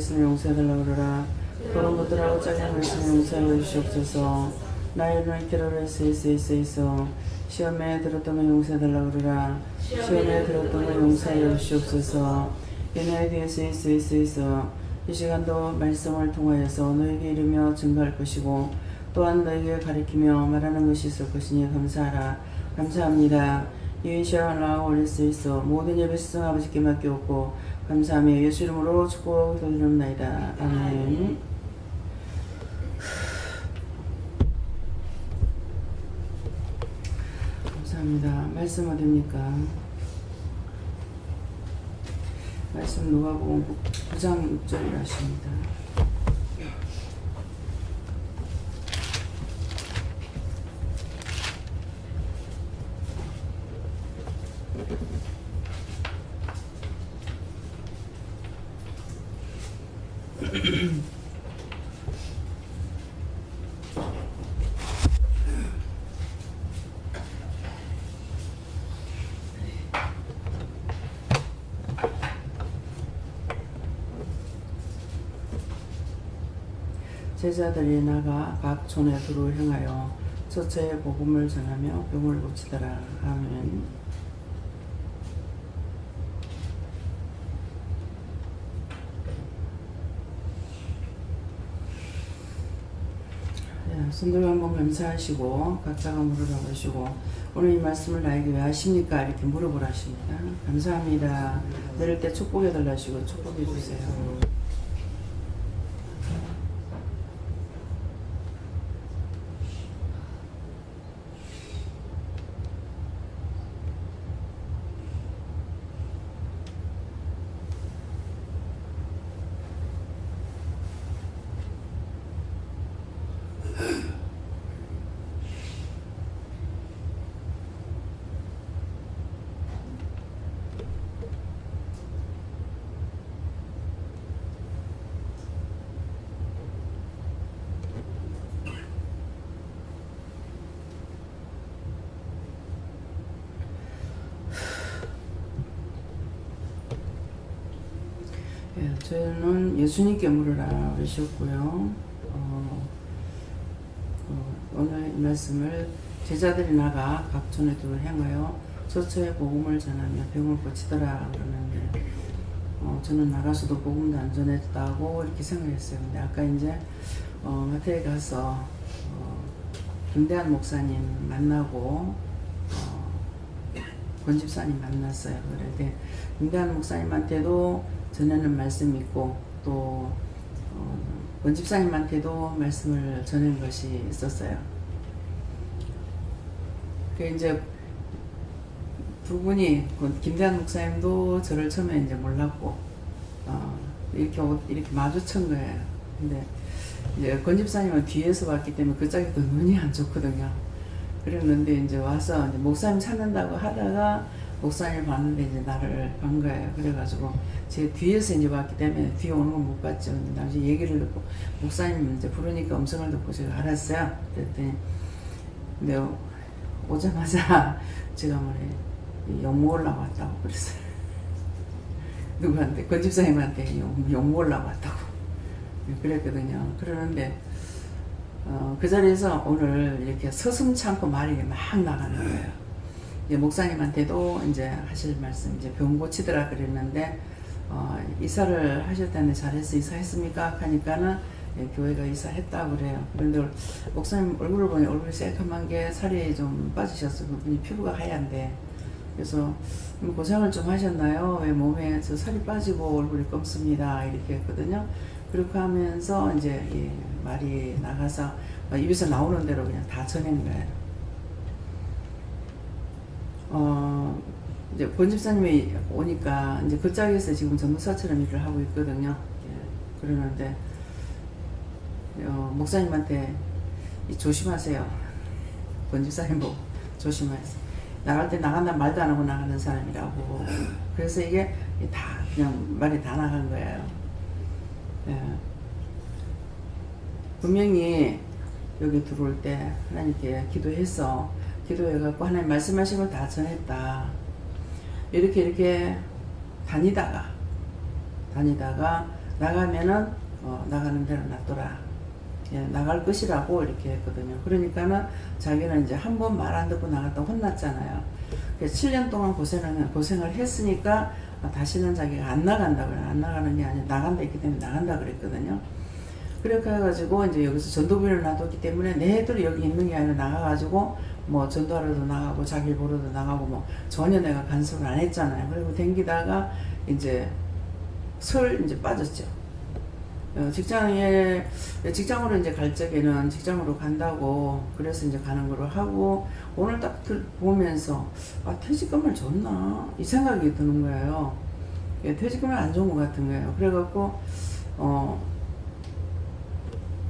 있으면 용서해달라고 그러라. 그런 것들하고 짜증 있으면 용서해 주시옵소서. 나의 눈을 길어라 있어 시험에 들었던 용서해달라고 그러라. 시험에 들었던 용서해 주시옵소서. 얘네 뒤에서 있어 이 시간도 말씀을 통하여서 너에게 이르며 증거할 것이고 또한 너에게 가리키며 말하는 것이 있을 것이니 감사하라. 감사합니다. 이인시아라 올릴 수 있어 모든 예배 시청 아버지께 맡겨오고 감사하며 예수 이름으로 축복드리옵나이다. 아멘. 감사합니다. 말씀 어디입니까? 말씀 누가복음 9장 6절이라 하십니다. 제자들이 나가 각 촌에 두루 행하여 저처에 복음을 전하며 병을 고치더라. 아멘. 손들고 한번 감사하시고 각자가 물으라고 하시고 오늘 이 말씀을 나에게 왜 하십니까? 이렇게 물어보라 하십니다. 감사합니다. 내릴 때 축복해 달라 하시고 축복해 주세요. 저는 예수님께 물으라 그러셨고요. 오늘 이 말씀을 제자들이 나가 각 촌에 두루 행하여 저처에 복음을 전하며 병을 고치더라 그러는데 저는 나가서도 복음도 안 전했다고 이렇게 생각했어요. 근데 아까 이제 마태에 가서 김대한 목사님 만나고 권집사님 만났어요. 그럴 때 김대한 목사님한테도 전하는 말씀이 있고 또 권집사님한테도 말씀을 전한 것이 있었어요. 그 이제 두 분이 김대한 목사님도 저를 처음에 이제 몰랐고 이렇게 마주친 거예요. 근데 이제 권집사님은 뒤에서 봤기 때문에 그쪽이 더 눈이 안 좋거든요. 그랬는데 이제 와서 이제 목사님 찾는다고 하다가 목사님 봤는데 이제 나를 본 거예요. 그래가지고 제 뒤에서 이제 봤기 때문에 뒤에 오는 건 못 봤죠. 나중에 얘기를 듣고 목사님 이제 부르니까 음성을 듣고 제가 알았어요. 그랬더니 근데 오자마자 제가 욕 먹으려고 왔다고 그랬어요. 누구한테? 권집사님한테 욕 먹으려고 왔다고 그랬거든요. 그러는데 그 자리에서 오늘 이렇게 서슴찮고 말이 막 나가는 거예요. 이제 목사님한테도 이제 하실 말씀, 이제 병 고치더라 그랬는데, 이사를 하셨다는데 잘해서 이사했습니까? 하니까는 교회가 이사했다고 그래요. 그런데 목사님 얼굴을 보니 얼굴이 새카만 게 살이 좀 빠지셨어요. 그분이 피부가 하얀데. 그래서 고생을 좀 하셨나요? 왜 몸에서 살이 빠지고 얼굴이 검습니다. 이렇게 했거든요. 그렇게 하면서 이제 말이 나가서 입에서 나오는 대로 그냥 다 전한 거예요. 이제 권집사님이 오니까 이제 그 짝에서 지금 전도사처럼 일을 하고 있거든요. 예, 그러는데 목사님한테 조심하세요. 권집사님 보고 조심하세요. 나갈 때 나간다 말도 안 하고 나가는 사람이라고. 그래서 이게 다 그냥 말이 다 나간 거예요. 예. 분명히 여기 들어올 때 하나님께 기도해갖고 하나님 말씀하신 걸 다 전했다. 이렇게 다니다가 나가면은 나가는 대로 놔둬라. 예, 나갈 것이라고 이렇게 했거든요. 그러니까는 자기는 이제 한 번 말 안 듣고 나갔다 혼났잖아요. 그래서 7년 동안 고생을 했으니까 다시는 자기가 안 나간다 그래. 안 나가는 게 아니라 나간다 했기 때문에 나간다 그랬거든요. 그렇게 해가지고 이제 여기서 전도비를 놔뒀기 때문에 내들 여기 있는 게 아니라 나가가지고 뭐 전도하러도 나가고 자기 보러도 나가고 뭐 전혀 내가 간섭을 안 했잖아요. 그리고 댕기다가 이제 이제 빠졌죠. 직장으로 이제 갈 적에는 직장으로 간다고 그래서 이제 가는 거로 하고 오늘 딱 보면서 퇴직금을 줬나 이 생각이 드는 거예요. 퇴직금을 안 준 것 같은 거예요. 그래갖고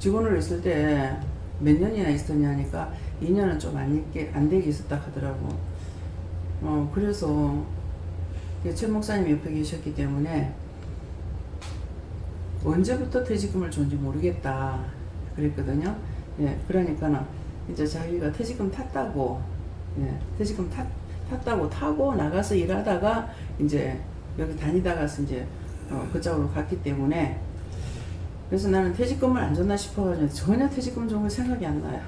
직원으로 있을 때 몇 년이나 있었냐 하니까 2년은 좀 안 되게 있었다 하더라고. 그래서 최 목사님 옆에 계셨기 때문에 언제부터 퇴직금을 줬는지 모르겠다 그랬거든요. 예, 그러니까는 이제 자기가 퇴직금 탔다고, 예, 퇴직금 탔다고 타고 나가서 일하다가 이제 여기 다니다가서 이제 그쪽으로 갔기 때문에 그래서 나는 퇴직금을 안 줬나 싶어가지고 전혀 퇴직금 준 거 생각이 안 나요.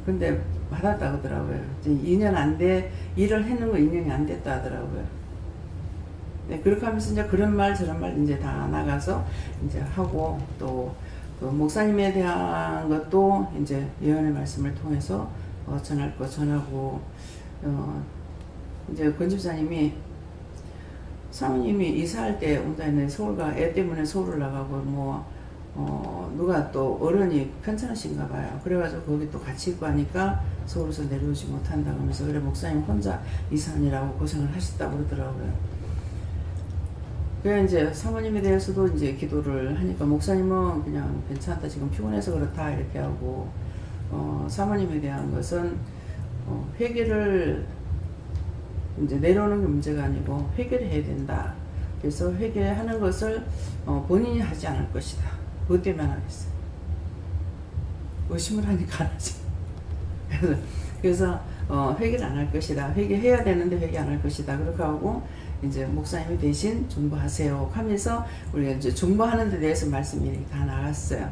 근데 받았다 그러더라고요. 2년 일을 했는 거 2년이 안 됐다 하더라고요. 네, 그렇게 하면서 이제 그런 말 저런 말 이제 다 나가서 이제 하고 또 그 목사님에 대한 것도 이제 예언의 말씀을 통해서 전할 거 전하고 이제 권 집사님이 사모님이 이사할 때 온다 했는데 서울가 애 때문에 서울을 나가고 뭐 누가 또 어른이 편찮으신가 봐요. 그래가지고 거기 또 같이 있고 하니까 서울에서 내려오지 못한다고 하면서 그래 목사님 혼자 이사하느라고 고생을 하셨다고 그러더라고요. 그래 이제 사모님에 대해서도 이제 기도를 하니까 목사님은 그냥 괜찮다 지금 피곤해서 그렇다 이렇게 하고 사모님에 대한 것은 회개를 이제 내려오는 게 문제가 아니고 회개를 해야 된다. 그래서 회개하는 것을 본인이 하지 않을 것이다. 그것 때문에 안 하겠어요. 의심을 하니까 안 하지. 그래서 회개를 안 할 것이다. 회개해야 되는데 회개 안 할 것이다. 그렇게 하고 이제 목사님이 대신 중보하세요 하면서 우리가 이제 중보하는 데 대해서 말씀이 다 나갔어요.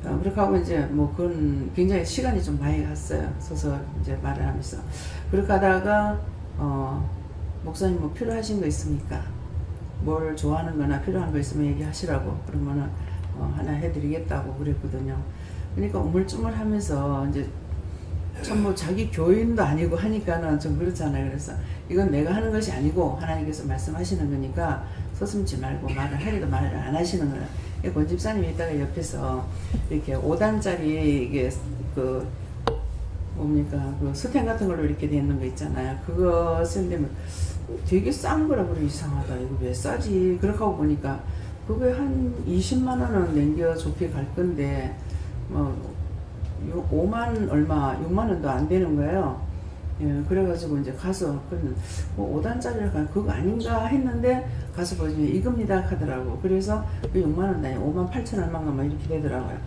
그렇게 하고 이제 뭐 그건 굉장히 시간이 좀 많이 갔어요. 서서 이제 말을 하면서 그렇게 하다가 목사님 뭐 필요하신 거 있습니까? 뭘 좋아하는 거나 필요한 거 있으면 얘기하시라고 그러면은 하나 해드리겠다고 그랬거든요. 그러니까 우물쭈물하면서 이제 참 뭐 자기 교인도 아니고 하니까는 좀 그렇잖아요. 그래서 이건 내가 하는 것이 아니고 하나님께서 말씀하시는 거니까 서슴지 말고 말을 하려도 말을 안 하시는 거예요. 권 집사님이 있다가 옆에서 이렇게 5단짜리 이게 그 뭡니까 그 스텐 같은 걸로 이렇게 돼 있는 거 있잖아요. 그거 쓰는데 되게 싼 거라 그래. 이상하다 이거 왜 싸지 그렇게 하고 보니까 그게 한 20만 원은 남겨 좋게 갈 건데 뭐 5만 얼마 6만 원도 안 되는 거예요. 예, 그래가지고 이제 가서 그러면 뭐 5단짜리라 그거 아닌가 했는데 가서 보니 이겁니다 하더라고. 그래서 그 6만 원 나요. 5만 8천 얼마인가 막 이렇게 되더라고요.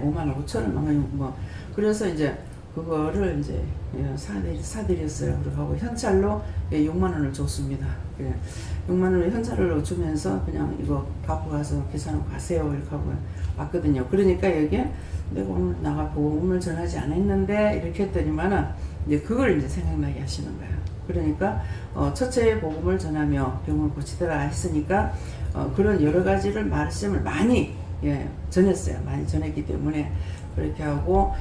5만 5천 얼마인가 뭐 그래서 이제 그거를 이제 사드렸어요. 그리고 하고 현찰로 6만 원을 줬습니다. 6만 원을 현찰로 주면서 그냥 이거 갖고 가서 계산하고 가세요 이렇게 하고 왔거든요. 그러니까 여기에 내가 오늘 나가 복음을 전하지 않았는데 이렇게 했더니만은 이제 그걸 이제 생각나게 하시는 거예요. 그러니까 첫째 복음을 전하며 병을 고치더라 했으니까 그런 여러 가지를 말씀을 많이 전했어요. 많이 전했기 때문에 그렇게 하고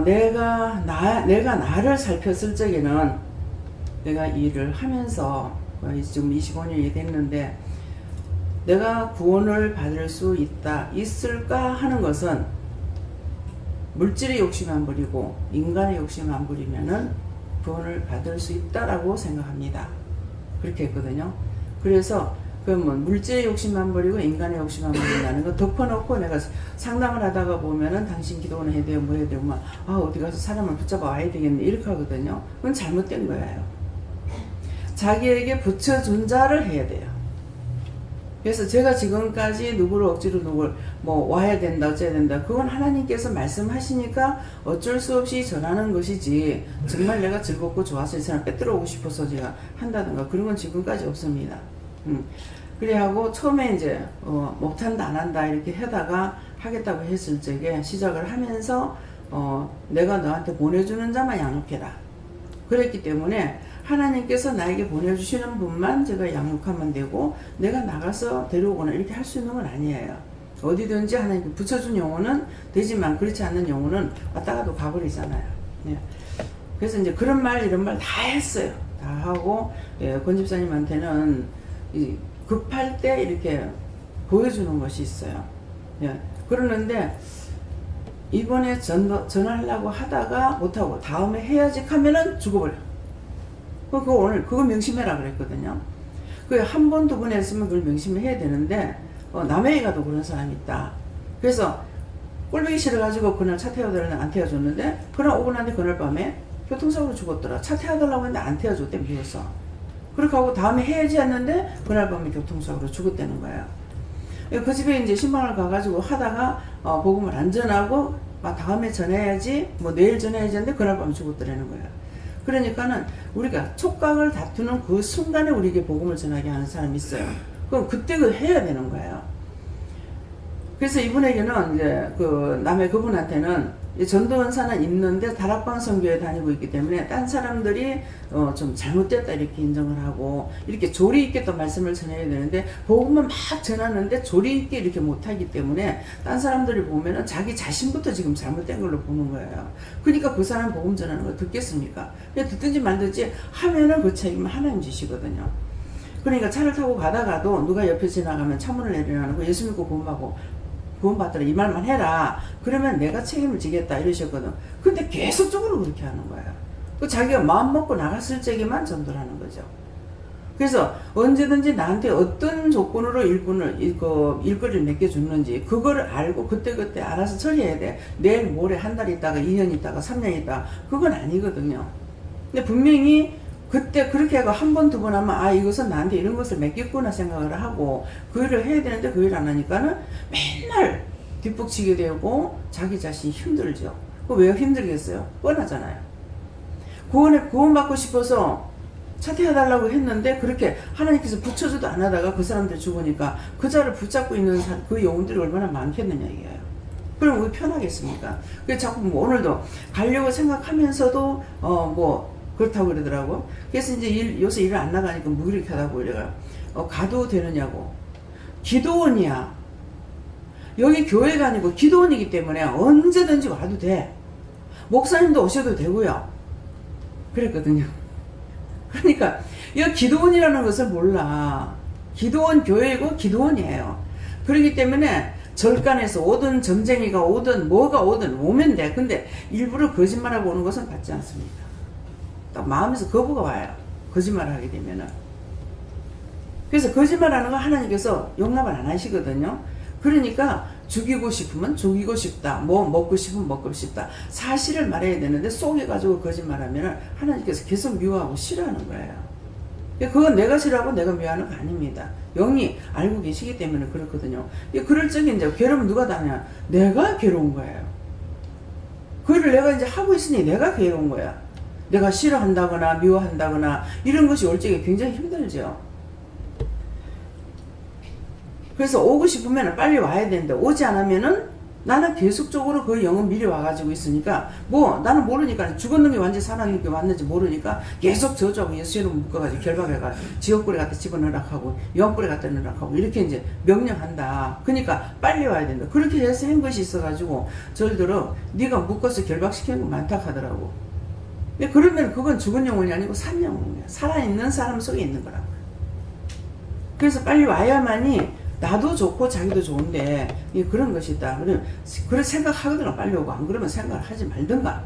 내가 나를 살폈을 적에는 내가 일을 하면서 지금 25년이 됐는데 내가 구원을 받을 수 있을까 하는 것은 물질의 욕심 안 부리고 인간의 욕심 안 부리면은 구원을 받을 수 있다라고 생각합니다. 그렇게 했거든요. 그래서 그러면 물질의 욕심만 버리고 인간의 욕심만 버린다는 거 덮어놓고 내가 상담을 하다가 보면은 당신 기도는 해야 돼요, 뭐 해야 돼요, 어디 가서 사람을 붙잡아 와야 되겠네 이렇게 하거든요. 그건 잘못된 거예요. 자기에게 붙여준 자를 해야 돼요. 그래서 제가 지금까지 누구를 억지로 뭐 와야 된다 어째야 된다 그건 하나님께서 말씀하시니까 어쩔 수 없이 전하는 것이지 정말 내가 즐겁고 좋아서 이 사람 빼들어 오고 싶어서 제가 한다든가 그런 건 지금까지 없습니다. 그래 하고 처음에 이제 못한다 안 한다 이렇게 하다가 하겠다고 했을 적에 시작을 하면서 내가 너한테 보내주는 자만 양육해라. 그랬기 때문에 하나님께서 나에게 보내주시는 분만 제가 양육하면 되고 내가 나가서 데려오거나 이렇게 할 수 있는 건 아니에요. 어디든지 하나님께 붙여준 영혼은 되지만 그렇지 않는 영혼은 왔다가도 가버리잖아요. 예. 그래서 이제 그런 말 이런 말 다 했어요. 다 하고 권 집사님한테는 급할 때 이렇게 보여주는 것이 있어요. 예. 그러는데 이번에 전화하려고 하다가 못하고 다음에 해야지 하면은 죽어버려. 그거 오늘 그거 명심해라 그랬거든요. 그 한 번 두 번 했으면 그걸 명심해야 되는데 남해에 가도 그런 사람이 있다. 그래서 꼴보기 싫어가지고 그날 차 태워달라는데 안 태워줬는데 그날 오고 난뒤 그날 밤에 교통사고로 죽었더라. 차 태워달라고 했는데 안 태워줬대 미워서. 그렇게 하고 다음에 해야지 했는데 그날 밤에 교통사고로 죽었다는 거예요. 그 집에 이제 신방을 가가지고 하다가 복음을 안 전하고 다음에 전해야지 뭐 내일 전해야지 했는데 그날 밤에 죽었더라는 거예요. 그러니까는 우리가 촉각을 다투는 그 순간에 우리에게 복음을 전하게 하는 사람이 있어요. 그럼 그때 그 해야 되는 거예요. 그래서 이분에게는 이제 그 남의 그분한테는 전도원사는 있는데 다락방 선교에 다니고 있기 때문에 딴 사람들이 좀 잘못됐다 이렇게 인정을 하고 이렇게 조리 있게 또 말씀을 전해야 되는데 복음은 막 전하는데 조리 있게 이렇게 못하기 때문에 딴 사람들이 보면은 자기 자신부터 지금 잘못된 걸로 보는 거예요. 그러니까 그 사람 복음 전하는 걸 듣겠습니까? 그냥 듣든지 말든지 하면은 그 책임은 하나님 지시거든요. 그러니까 차를 타고 가다가도 누가 옆에 지나가면 차문을 내리라고 예수 믿고 구원받더라 이 말만 해라. 그러면 내가 책임을 지겠다 이러셨거든. 근데 계속적으로 그렇게 하는 거예요. 그 자기가 마음 먹고 나갔을 적에만 전도를 하는 거죠. 그래서 언제든지 나한테 어떤 조건으로 일거리를 맡겨줬는지 그거를 알고 그때그때 알아서 처리해야 돼. 내일 모레 한 달 있다가 2년 있다가 3년 있다가 그건 아니거든요. 근데 분명히 그때 그렇게 하고 한 번 두 번 하면 이것은 나한테 이런 것을 맡겼구나 생각을 하고 그 일을 해야 되는데 그 일 안 하니까는 맨날 뒷북치게 되고 자기 자신이 힘들죠. 왜 힘들겠어요? 뻔하잖아요. 구원받고 싶어서 차태해달라고 했는데 그렇게 하나님께서 붙여줘도 안 하다가 그 사람들 죽으니까 그 자를 붙잡고 있는 그 영혼들이 얼마나 많겠느냐 이게요. 그럼 왜 편하겠습니까? 그래서 자꾸 오늘도 가려고 생각하면서도 그렇다고 그러더라고. 그래서 이제 요새 일을 안 나가니까 무기력하다고 이래가 가도 되느냐고. 기도원이야. 여기 교회가 아니고 기도원이기 때문에 언제든지 와도 돼. 목사님도 오셔도 되고요. 그랬거든요. 그러니까 이 기도원이라는 것을 몰라. 기도원 교회이고 기도원이에요. 그렇기 때문에 절간에서 오든 점쟁이가 오든 뭐가 오든 오면 돼. 근데 일부러 거짓말하고 오는 것은 받지 않습니다. 딱 마음에서 거부가 와요. 거짓말을 하게 되면은. 그래서 거짓말하는 거 하나님께서 용납을 안 하시거든요. 그러니까 죽이고 싶으면 죽이고 싶다. 뭐 먹고 싶으면 먹고 싶다. 사실을 말해야 되는데 속여가지고 거짓말하면 하나님께서 계속 미워하고 싫어하는 거예요. 그건 내가 싫어하고 내가 미워하는 거 아닙니다. 영이 알고 계시기 때문에 그렇거든요. 그럴 적에 이제 괴로우면 누가 다냐? 내가 괴로운 거예요. 그걸 내가 이제 하고 있으니 내가 괴로운 거야. 내가 싫어한다거나 미워한다거나 이런 것이 올 적에 굉장히 힘들죠. 그래서 오고 싶으면 빨리 와야 되는데 오지 않으면은 나는 계속적으로 그 영은 미리 와가지고 있으니까 나는 모르니까 죽었는 게 완전히 살아있는 게 왔는지 모르니까 계속 저주하고 예수 이름 묶어가지고 결박해가 지옥불에 갖다 집어넣으라고 영불에 갖다 넣으라고 이렇게 이제 명령한다. 그러니까 빨리 와야 된다. 그렇게 해서 한 것이 있어가지고 저희들은 네가 묶어서 결박시키는 거 많다 하더라고. 그러면 그건 죽은 영혼이 아니고 산 영혼이야. 살아있는 사람 속에 있는 거라고. 그래서 빨리 와야만이 나도 좋고 자기도 좋은데 그런 것이다. 그런 생각하거든요. 빨리 오고 안 그러면 생각을 하지 말든가.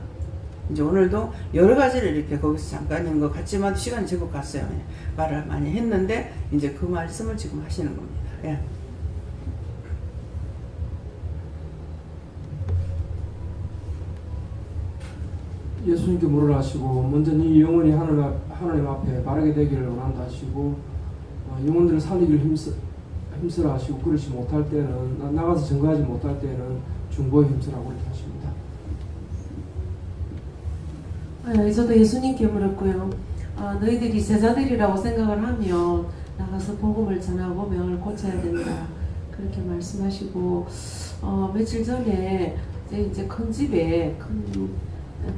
이제 오늘도 여러 가지를 이렇게 거기서 잠깐인 것 같지만 시간이 제법 갔어요. 말을 많이 했는데 이제 그 말씀을 지금 하시는 겁니다. 예. 예수님께 물으라 하시고 먼저 네 영혼이 하나님 앞에 바르게 되기를 원한다 하시고 영혼들을 살리기를 힘쓰라 하시고 그러지 못할 때는 나가서 증거하지 못할 때는 중보에 힘쓰라고 이렇게 하십니다. 저도 예수님께 물었고요. 너희들이 제자들이라고 생각을 하면 나가서 복음을 전하고 명을 고쳐야 된다. 그렇게 말씀하시고 며칠 전에 이제 큰 집에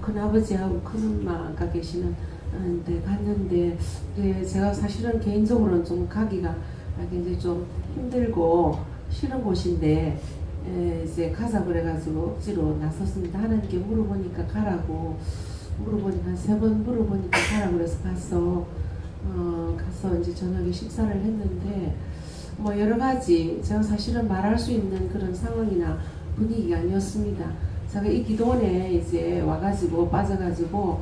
큰 아버지하고 큰 엄마가 계시는 데 갔는데 제가 사실은 개인적으로는 좀 가기가 굉장히 좀 힘들고 싫은 곳인데 이제 가자 그래가지고 억지로 나섰습니다. 하나님께 물어보니까 가라고 물어보니까 한 3번 물어보니까 가라고 그래서 가서 이제 저녁에 식사를 했는데 뭐 여러 가지 제가 사실은 말할 수 있는 그런 상황이나 분위기가 아니었습니다. 제가 이 기도원에 이제 와가지고 빠져가지고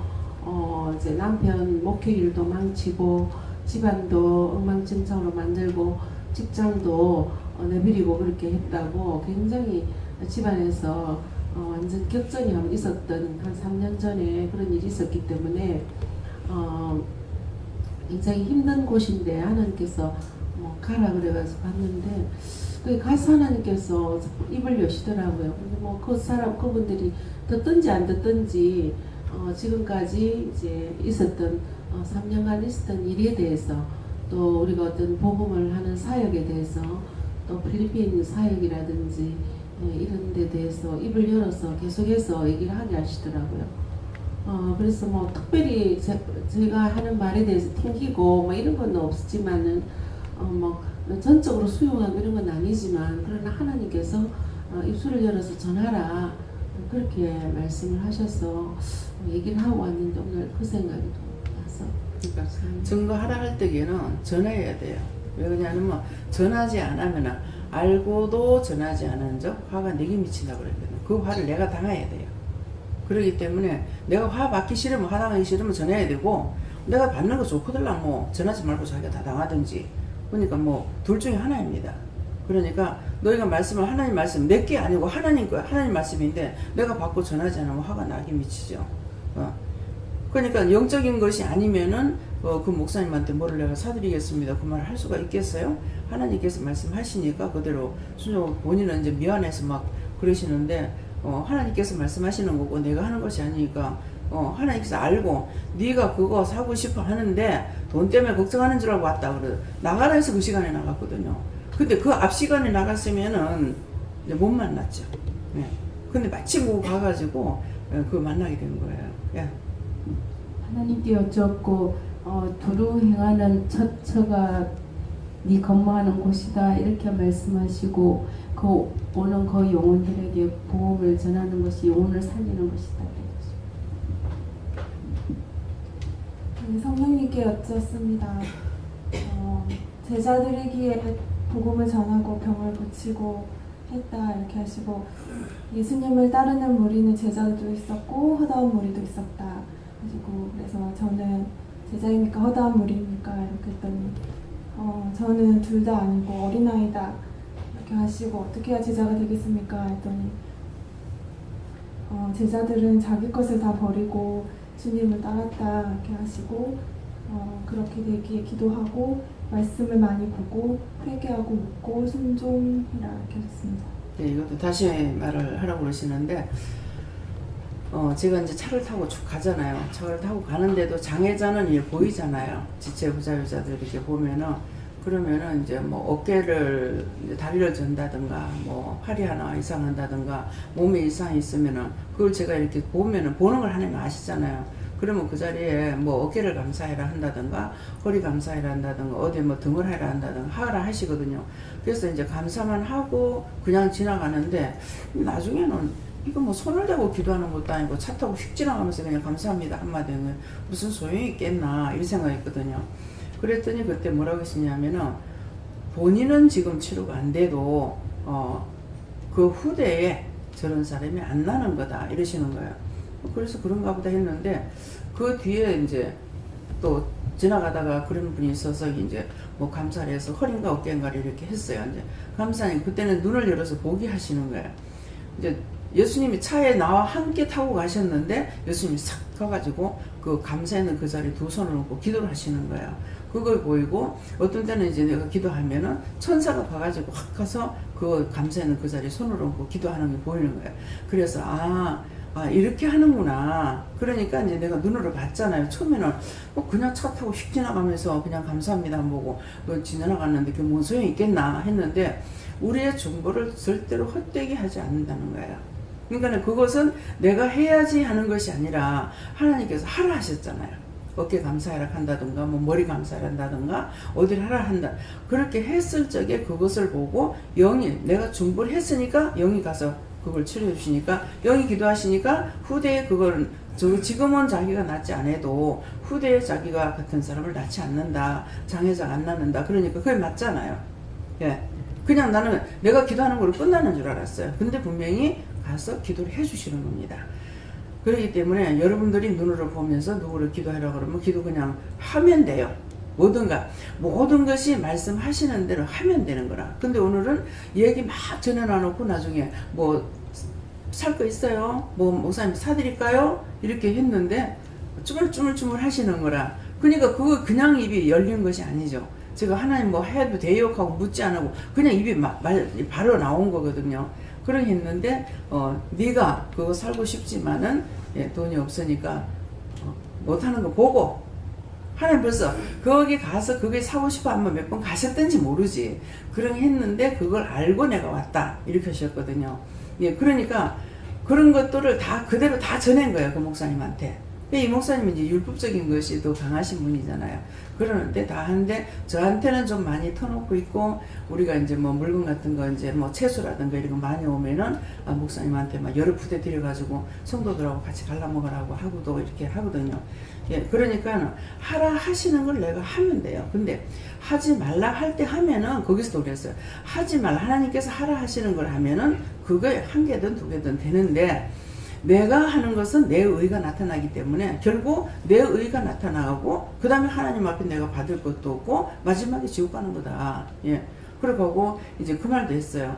이제 남편 목회일도 망치고 집안도 엉망진창으로 만들고 직장도 내버리고 그렇게 했다고 굉장히 집안에서 완전 격전이 한번 있었던 한 3년 전에 그런 일이 있었기 때문에 굉장히 힘든 곳인데 하나님께서 가라 그래가지고 갔는데 그 가서 하나님께서 입을 여시더라고요. 근데 뭐 그 사람 그분들이 듣든지 안 듣든지 지금까지 이제 있었던 3년간 있었던 일에 대해서 또 우리가 어떤 복음을 하는 사역에 대해서 또 필리핀 사역이라든지 이런 데 대해서 입을 열어서 계속해서 얘기를 하게 하시더라고요. 그래서 뭐 특별히 제가 하는 말에 대해서 튕기고 뭐 이런 건 없지만은 뭐 전적으로 수용하고 이런 건 아니지만 그러나 하나님께서 입술을 열어서 전하라 그렇게 말씀을 하셔서 얘기를 하고 왔는데 오늘 그 생각이 나서 그러니까 증거하라 할 때에는 전해야 돼요. 왜 그러냐면 전하지 않으면 알고도 전하지 않은 적 화가 내게 미친다고 그랬거든요. 그 화를 내가 당해야 돼요. 그렇기 때문에 내가 화 받기 싫으면 화 당하기 싫으면 전해야 되고 내가 받는 거 좋거들라 뭐 전하지 말고 자기가 다 당하든지 그러니까 뭐 둘 중에 하나입니다. 그러니까 너희가 말씀을 하나님 말씀 내 게 아니고 하나님 말씀인데 내가 받고 전하지 않으면 화가 나기 미치죠. 그러니까 영적인 것이 아니면은 그 목사님한테 뭐를 내가 사드리겠습니다. 그 말을 할 수가 있겠어요? 하나님께서 말씀하시니까 그대로 순종 본인은 이제 미안해서 막 그러시는데 하나님께서 말씀하시는 거고 내가 하는 것이 아니니까 하나님께서 알고 네가 그거 사고 싶어 하는데 돈 때문에 걱정하는 줄 알고 왔다 그래. 나가라 해서 그 시간에 나갔거든요. 근데 그 앞 시간에 나갔으면은 이제 못 만났죠. 예. 근데 마침 뭐 가가지고 그 만나게 된 거예요. 예. 하나님께 여쭙고 두루 행하는 첫 처가 네 건너가는 곳이다 이렇게 말씀하시고 그 오는 그 영혼들에게 복음을 전하는 것이 영혼을 살리는 것이다. 성령님께 여쭙습니다. 제자들에게 복음을 전하고 병을 고치고 했다 이렇게 하시고 예수님을 따르는 무리는 제자들도 있었고 허다한 무리도 있었다. 그래서 저는 제자입니까 허다한 무리입니까 이렇게 했더니 저는 둘 다 아니고 어린아이다 이렇게 하시고 어떻게 해야 제자가 되겠습니까 했더니 제자들은 자기 것을 다 버리고 주님을 따랐다 이렇게 하시고 그렇게 되기에 기도하고 말씀을 많이 보고 회개하고 묻고 순종해라 이렇게 하셨습니다. 네, 이것도 다시 말을 하라고 그러시는데 제가 이제 차를 타고 쭉 가잖아요. 차를 타고 가는데도 장애자는 일 보이잖아요. 지체 부자유자들 이렇게 보면은 그러면은 이제 뭐 어깨를 이제 다리를 전다든가 뭐 팔이 하나 이상한다든가 몸에 이상이 있으면은 그걸 제가 이렇게 보면은 보는 걸 하나님 아시잖아요. 그러면 그 자리에 뭐 어깨를 감사해라 한다든가 허리 감사해라 한다든가 어디 뭐 등을 해라 한다든가 하라 하시거든요. 그래서 이제 감사만 하고 그냥 지나가는데 나중에는 이거 뭐 손을 대고 기도하는 것도 아니고 차 타고 휙 지나가면서 그냥 감사합니다 한마디는 무슨 소용이 있겠나 이런 생각했거든요. 그랬더니 그때 뭐라고 했었냐면은 본인은 지금 치료가 안 돼도 그 후대에 저런 사람이 안 나는 거다 이러시는 거예요. 그래서 그런가 보다 했는데 그 뒤에 이제 또 지나가다가 그런 분이 있어서 이제 뭐 감사를 해서 허리인가 어깨인가를 이렇게 했어요. 이제 감사님 그때는 눈을 열어서 보게 하시는 거예요. 이제 예수님이 차에 나와 함께 타고 가셨는데 예수님이 싹 가가지고 그 감사했는 그 자리에 두 손을 얹고 기도를 하시는 거예요. 그걸 보이고 어떤 때는 이제 내가 기도하면은 천사가 가가지고 확 가서 그 감사했는 그 자리에 손을 얹고 기도하는 게 보이는 거예요. 그래서 아, 이렇게 하는구나. 그러니까 이제 내가 눈으로 봤잖아요. 처음에는 그냥 차 타고 휙 지나가면서 그냥 감사합니다 안 보고 지나갔는데 그게 뭔 소용이 있겠나 했는데 우리의 중보를 절대로 헛되게 하지 않는다는 거예요. 그러니까 그것은 내가 해야지 하는 것이 아니라 하나님께서 하라 하셨잖아요. 어깨 감사해라 한다든가 뭐 머리 감사해라 한다든가 어디를 하라 한다. 그렇게 했을 적에 그것을 보고 영이 내가 중보를 했으니까 영이 가서 그걸 치료해 주시니까 영이 기도하시니까 후대에 그거는 지금은 자기가 낫지 않아도 후대에 자기가 같은 사람을 낳지 않는다. 장애자가 안 낳는다. 그러니까 그게 맞잖아요. 예. 그냥 나는 내가 기도하는 걸로 끝나는 줄 알았어요. 근데 분명히 가서 기도를 해 주시는 겁니다. 그렇기 때문에 여러분들이 눈으로 보면서 누구를 기도하라고 그러면 기도 그냥 하면 돼요. 모든 것이 말씀하시는 대로 하면 되는 거라. 근데 오늘은 얘기 막 전해놔놓고 나중에 뭐 살 거 있어요? 뭐 목사님 사드릴까요? 이렇게 했는데 쭈물쭈물 하시는 거라. 그러니까 그거 그냥 입이 열린 것이 아니죠. 제가 하나님 뭐 해도 돼요? 하고 묻지 않고 그냥 입이 바로 나온 거거든요. 그러게 했는데 네가 그거 살고 싶지만은 돈이 없으니까 못하는 거 보고 하나님 벌써 거기 가서 그게 사고 싶어 한번 몇 번 가셨던지 모르지. 그러게 했는데 그걸 알고 내가 왔다 이렇게 하셨거든요. 예, 그러니까 그런 것들을 다 그대로 다 전한 거예요. 그 목사님한테. 이 목사님은 이제 율법적인 것이 더 강하신 분이잖아요. 그러는데 다 하는데 저한테는 좀 많이 터놓고 있고 우리가 이제 뭐 물건 같은 거 이제 뭐 채소라든가 이런 거 많이 오면은 목사님한테 막 여러 부대 드려가지고 성도들하고 같이 갈라 먹으라고 하고도 이렇게 하거든요. 예, 그러니까 하라 하시는 걸 내가 하면 돼요. 근데 하지 말라 할 때 하면은 거기서도 그랬어요. 하지 말라 하나님께서 하라 하시는 걸 하면은 그거에 한 개든 두 개든 되는데 내가 하는 것은 내 의가 나타나기 때문에 결국 내 의가 나타나고 그 다음에 하나님 앞에 내가 받을 것도 없고 마지막에 지옥 가는 거다. 예. 그러고 이제 그 말도 했어요.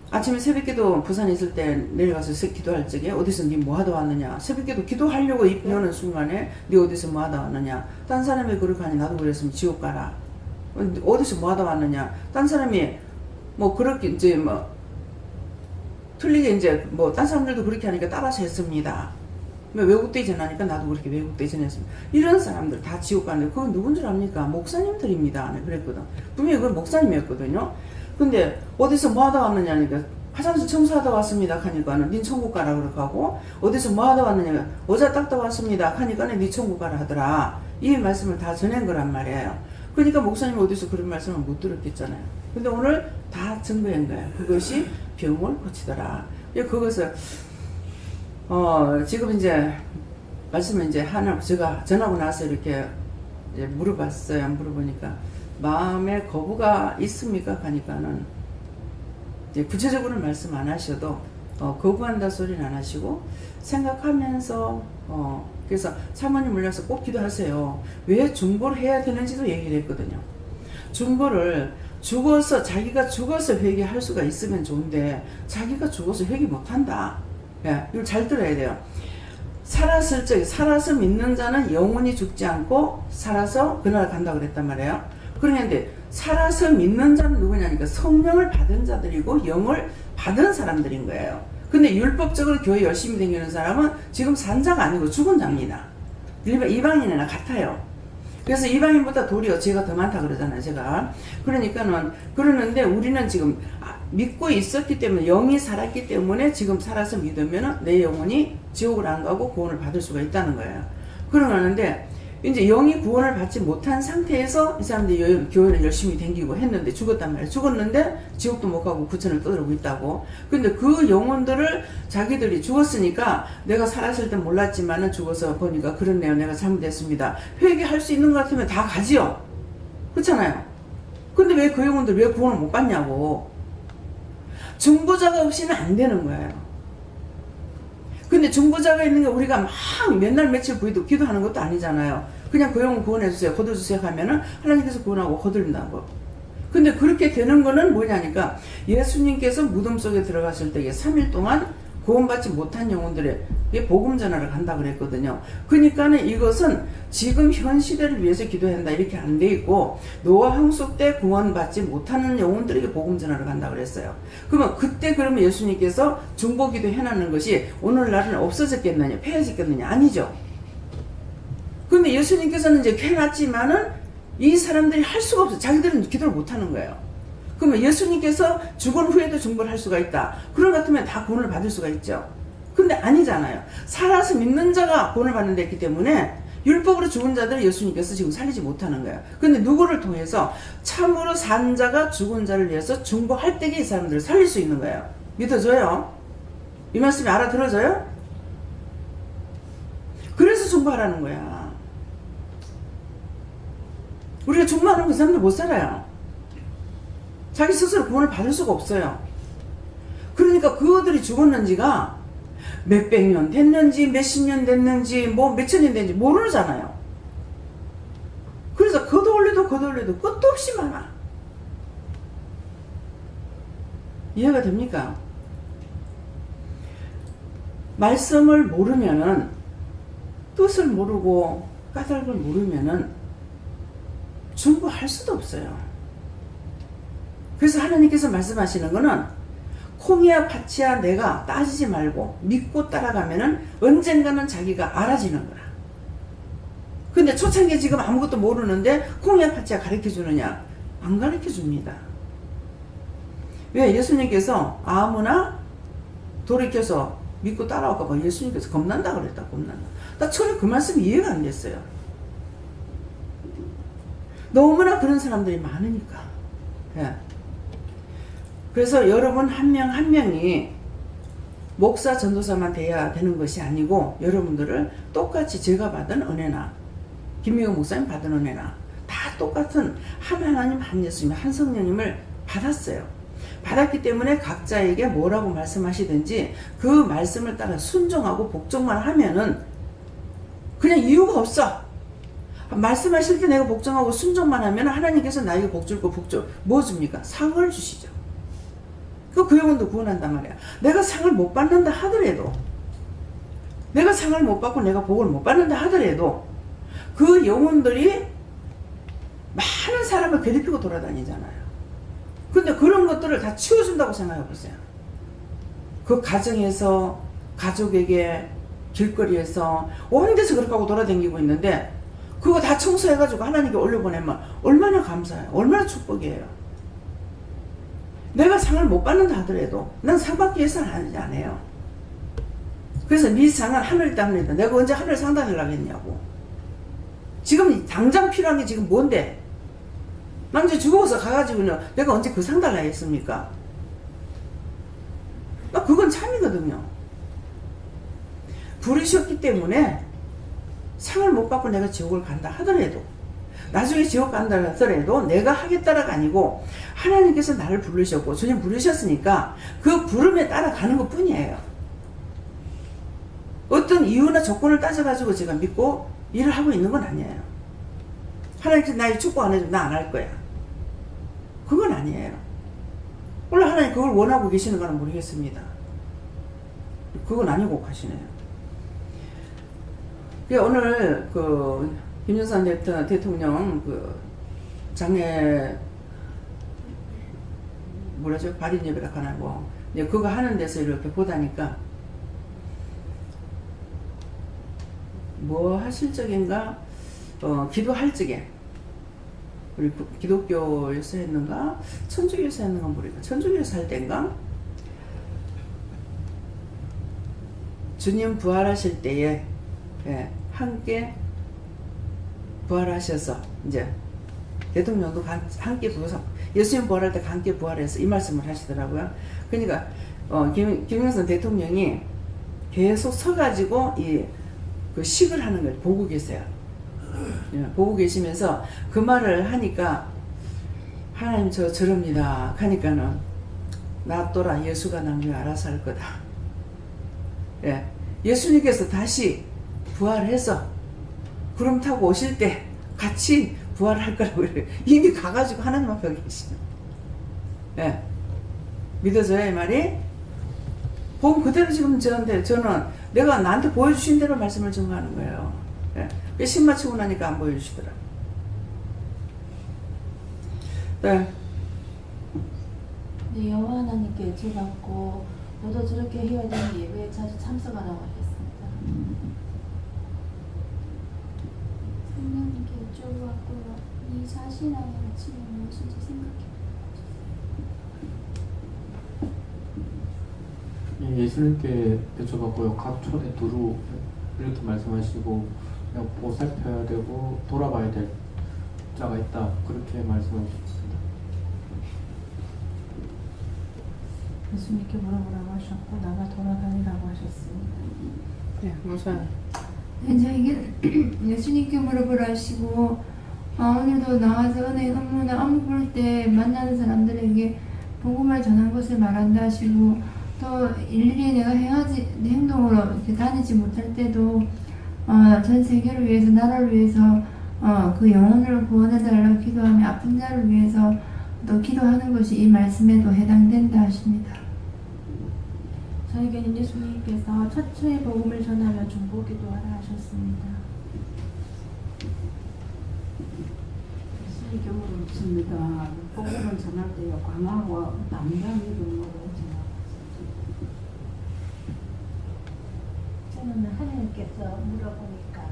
아침에 새벽기도 부산에 있을 때 내려가서 기도할 적에 어디서 니 뭐 하다 왔느냐. 새벽기도 기도하려고 입 여는 순간에 니 어디서 뭐 하다 왔느냐. 딴 사람이 그렇게 하니 나도 그랬으면 지옥 가라. 어디서 뭐 하다 왔느냐. 딴 사람이 뭐 그렇게 이제 뭐 틀리게 이제 뭐 딴 사람들도 그렇게 하니까 따라서 했습니다. 외국대 전하니까 나도 그렇게 외국대 전했습니다. 이런 사람들 다 지옥 가는데 그건 누군 줄 압니까? 목사님들입니다. 그랬거든. 분명히 그건 목사님이었거든요. 근데 어디서 뭐 하다 왔느냐 하니까 화장실 청소하다 왔습니다 하니까는 닌 천국 가라 그렇게 하고 어디서 뭐 하다 왔느냐 어제 닦다 왔습니다 하니까는 니 천국 가라 하더라. 이 말씀을 다 전한 거란 말이에요. 그러니까 목사님이 어디서 그런 말씀을 못 들었겠잖아요. 근데 오늘 다 증거한 거예요. 그것이 병을 고치더라. 그것을 지금 이제 말씀을 이제 제가 전하고 나서 이렇게 이제 물어봤어요. 물어보니까 마음에 거부가 있습니까? 하니까는 이제 구체적으로 말씀 안 하셔도 거부한다 소리는 안 하시고 생각하면서 그래서 사모님 몰려서 꼭 기도하세요. 왜 중보를 해야 되는지도 얘기를 했거든요. 중보를 자기가 죽어서 회개할 수가 있으면 좋은데 자기가 죽어서 회개 못한다. 예, 이걸 잘 들어야 돼요. 살아서 믿는 자는 영원히 죽지 않고 살아서 그날 간다고 그랬단 말이에요. 그런데 살아서 믿는 자는 누구냐니까 성령을 받은 자들이고 영을 받은 사람들인 거예요. 근데 율법적으로 교회 열심히 다니는 사람은 지금 산 자가 아니고 죽은 자입니다. 이방인이나 같아요. 그래서 이방인보다 도리어 죄가 더 많다 그러잖아요, 제가. 그러니까는, 그러는데 우리는 지금 믿고 있었기 때문에, 영이 살았기 때문에 지금 살아서 믿으면 내 영혼이 지옥을 안 가고 구원을 받을 수가 있다는 거예요. 그러는데, 이제 영이 구원을 받지 못한 상태에서 이 사람들이 교회를 열심히 다니고 했는데 죽었단 말이에요. 죽었는데 지옥도 못 가고 구천을 떠들고 있다고. 근데 그 영혼들을 자기들이 죽었으니까 내가 살았을 땐 몰랐지만은 죽어서 보니까 그렇네요. 내가 잘못했습니다. 회개할 수 있는 것 같으면 다 가지요. 그렇잖아요. 근데 왜 그 영혼들 왜 구원을 못 받냐고. 중보자가 없이는 안 되는 거예요. 근데 중보자가 있는 게 우리가 막 몇 날 며칠 기도하는 것도 아니잖아요. 그냥 그 영혼 구원해주세요. 거둬주세요 하면은 하나님께서 구원하고 거둘린다고. 근데 그렇게 되는 거는 뭐냐니까 예수님께서 무덤 속에 들어갔을 때에 3일 동안 구원받지 못한 영혼들에게 복음 전하러 간다 그랬거든요. 그러니까는 이것은 지금 현 시대를 위해서 기도한다 이렇게 안 돼 있고 노아 홍수 때 구원받지 못하는 영혼들에게 복음 전하러 간다 그랬어요. 그러면 그때 그러면 예수님께서 중보기도 해놨는 것이 오늘날은 없어졌겠느냐 폐해졌겠느냐 아니죠. 근데 예수님께서는 이제 해놨지만은 이 사람들이 할 수가 없어. 자기들은 기도를 못하는 거예요. 그러면 예수님께서 죽은 후에도 중보를 할 수가 있다. 그런 것 같으면 다 구원을 받을 수가 있죠. 근데 아니잖아요. 살아서 믿는 자가 구원을 받는 데 있기 때문에 율법으로 죽은 자들을 예수님께서 지금 살리지 못하는 거예요. 근데 누구를 통해서 참으로 산 자가 죽은 자를 위해서 중보할 때에 이 사람들을 살릴 수 있는 거예요. 믿어져요? 이 말씀이 알아들어져요? 그래서 중보하라는 거야. 우리가 중보하는 그 사람들 못 살아요. 자기 스스로 구원을 받을 수가 없어요. 그러니까 그들이 죽었는지가 몇백 년 됐는지 몇십 년 됐는지 뭐 몇천 년 됐는지 모르잖아요. 그래서 걷어올려도 끝도 없이 많아. 이해가 됩니까? 말씀을 모르면은 뜻을 모르고 까닭을 모르면은 중보할 수도 없어요. 그래서 하나님께서 말씀하시는 거는 콩이야 팥이야 내가 따지지 말고 믿고 따라가면은 언젠가는 자기가 알아지는 거라. 근데 초창기에 지금 아무것도 모르는데 콩이야 팥이야 가르쳐 주느냐? 안 가르쳐 줍니다. 왜? 예수님께서 아무나 돌이켜서 믿고 따라올까 봐 예수님께서 겁난다 그랬다. 겁난다. 나 처음에 그 말씀이 이해가 안 됐어요. 너무나 그런 사람들이 많으니까. 예. 그래서 여러분 한 명 한 명이 목사 전도사만 돼야 되는 것이 아니고 여러분들을 똑같이 제가 받은 은혜나 김미경 목사님 받은 은혜나 다 똑같은 한 하나님 한 예수님 한 성령님을 받았어요. 받았기 때문에 각자에게 뭐라고 말씀하시든지 그 말씀을 따라 순종하고 복종만 하면은 그냥 이유가 없어. 말씀하실 때 내가 복종하고 순종만 하면 하나님께서 나에게 복 줄 거 복줄 뭐 줍니까? 상을 주시죠. 그 영혼도 구원한단 말이야. 내가 상을 못 받는다 하더라도 내가 상을 못 받고 내가 복을 못 받는다 하더라도 그 영혼들이 많은 사람을 괴롭히고 돌아다니잖아요. 근데 그런 것들을 다 치워준다고 생각해 보세요. 그 가정에서 가족에게 길거리에서 온 데서 그렇게 하고 돌아다니고 있는데 그거 다 청소해가지고 하나님께 올려보내면 얼마나 감사해요. 얼마나 축복이에요. 내가 상을 못 받는다 하더라도 난 상 받기 위해서는 안 해요. 그래서 네 상은 하늘에 있답니다. 내가 언제 하늘 상 다니려고 했냐고. 지금 당장 필요한 게 지금 뭔데? 난 이제 죽어서 가가지고는 내가 언제 그 상 달라 했습니까? 그건 참이거든요. 부르셨기 때문에 상을 못 받고 내가 지옥을 간다 하더라도 나중에 지옥 간다 하더라도 내가 하겠다라가 아니고 하나님께서 나를 부르셨고 주님 부르셨으니까 그 부름에 따라가는 것 뿐이에요. 어떤 이유나 조건을 따져가지고 제가 믿고 일을 하고 있는 건 아니에요. 하나님께서 나의 축복 안 해주면 나 안 할 거야. 그건 아니에요. 물론 하나님 그걸 원하고 계시는 건 모르겠습니다. 그건 아니고 가시네요. 오늘 그 김영삼 대통령 그 장례 뭐라죠? 발인 예배라 하나 뭐 그거 하는 데서 이렇게 보다니까 뭐 하실 적인가 기도할 적에 우리 기독교에서 했는가 천주교에서 했는가 모르겠다. 천주교에서 할 때인가 주님 부활하실 때에 함께 부활하셔서 이제 대통령도 함께 부활해서 예수님 부활할 때 함께 부활해서 이 말씀을 하시더라고요. 그러니까 김영삼 대통령이 계속 서가지고 그 식을 하는 걸 보고 계세요. 보고 계시면서 그 말을 하니까 하나님 저럽니다 하니까는 놔둬라 예수가 남겨 알아서 할 거다. 예수님께서 다시 부활해서 구름 타고 오실 때 같이 부활할 거라고 이미 가가지고 하나님 앞에 계시네. 믿어져요 이 말이? 복음 그대로 지금 저한테 저는 내가 나한테 보여주신 대로 말씀을 증거하는 거예요. 예. 신 맞추고 나니까 안 보여주시더라. 네. 네, 여호와 하나님께 여쭤봤고 너도 저렇게 해야 되는 예배에 자주 참석하라고 하셨습니다. 성령님께 여쭤봤고요. 이 자신의 가치는 무엇인지 생각해 예수님께 여쭤봤고요. 각 촌에 두루 이렇게 말씀하시고 그냥 보살펴야 되고 돌아봐야 될 자가 있다. 그렇게 말씀하셨습니다. 예수님께 물어보라고 하셨고 나가 돌아다니라고 하셨습니다. 네, 무슨 저에게 예수님께 물어보라 하시고 오늘도 나와서 은혜 업무나 업무 볼 때 만나는 사람들에게 복음을 전한 것을 말한다 하시고 또 일일이 내가 행동으로 이렇게 다니지 못할 때도 전 세계를 위해서 나라를 위해서 그 영혼을 구원해달라고 기도하며 아픈 자를 위해서 또 기도하는 것이 이 말씀에도 해당된다 하십니다. 저에게는 예수님께서 처처에 복음을 전하며 중보기도하라 하셨습니다. 예수님께 물었습니다. 복음을 전할 때요 강하고 담대한 믿음으로 전하라. 저는 하나님께서 물어보니까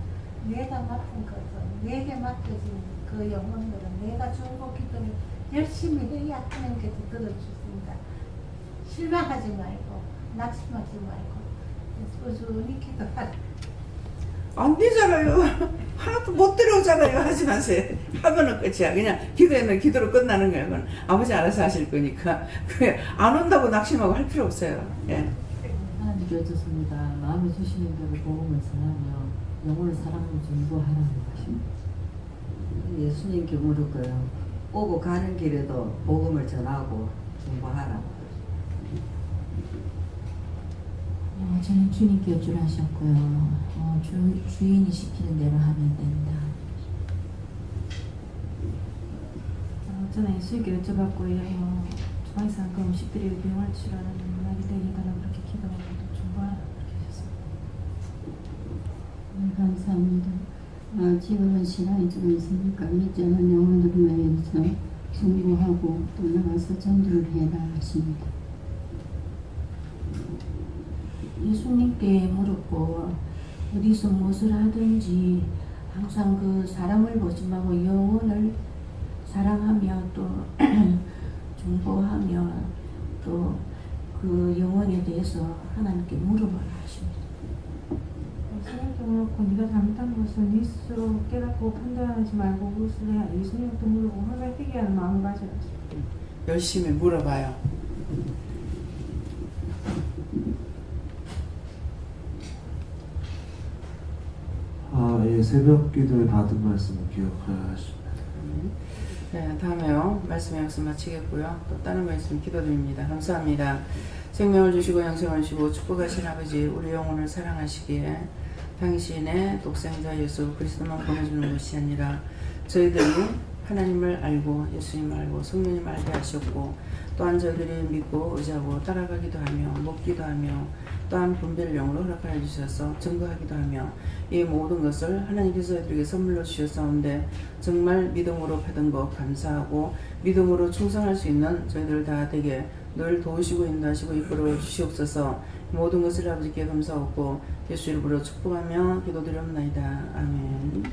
내가 맡은 것은 내게 맡겨진 그 영혼들은 내가 중보 기도를 열심히 해야 하는 것을 들어주십니다. 실망하지 말고 낙심하지 말고 꾸준히 기도하라. 안 되잖아요. 하나도 못 들어오잖아요. 하지 마세요. 하면은 끝이야. 그냥 기도하면 기도로 끝나는 거예요. 그건 아버지 알아서 하실 거니까. 안 온다고 낙심하고 할 필요 없어요. 예. 하나님께 여쭙습니다. 마음에 주시는 대로 복음을 전하며 영혼을 사랑으로 전도하라는 것입니다. 예수님께 물었고요. 오고 가는 길에도 복음을 전하고 전도하라고. 저는 주님께 여쭈라 하셨고요. 주인이 시키는 대로 하면 된다. 저는 예수님께 여쭤봤고요. 주방에서 그 음식들이 병을 치료하는 문학이 되게 달라고 그렇게 기도하고 중보하라고 그렇게 하셨습니다. 네, 감사합니다. 지금은 신앙이 좀 있으니까 믿지 않은 영혼들을 위해서 중보하고 또 나가서 전도를 해라 하십니다. 예수님께 물었고 어디서 무엇을 하든지 항상 그 사람을 보지 말고 영혼을 사랑하며 또 중보하며 또 그 영혼에 대해서 하나님께 물어보라 하십니다. 예수님께 물었고 네가 잘못한 것을 네 스스로 깨닫고 판단하지 말고 그것을 해야 예수님께 물어보고 항상 회개하는 마음을 가져라 하십니다. 열심히 물어봐요. 예, 새벽 기도에 받은 말씀을 기억하십니다. 네, 다음에요. 말씀의 약속 마치겠고요. 또 다른 말씀 기도드립니다. 감사합니다. 생명을 주시고 영생을 주시고 축복하신 아버지, 우리 영혼을 사랑하시기에 당신의 독생자 예수 그리스도만 보내주는 것이 아니라 저희들이 하나님을 알고 예수님을 알고 성령님을 알게 하셨고 또한 저희들이 믿고 의지하고 따라가기도 하며 먹기도 하며 또한 분별을 영으로 허락하여 주셔서 증거하기도 하며 이 모든 것을 하나님께서 저희들에게 선물로 주셨사온데 정말 믿음으로 받은 것 감사하고 믿음으로 충성할 수 있는 저희들 다 되게 늘 도우시고 인도하시고 이끌어 주시옵소서. 모든 것을 아버지께 감사하고 예수 이름으로 축복하며 기도드리옵나이다. 아멘.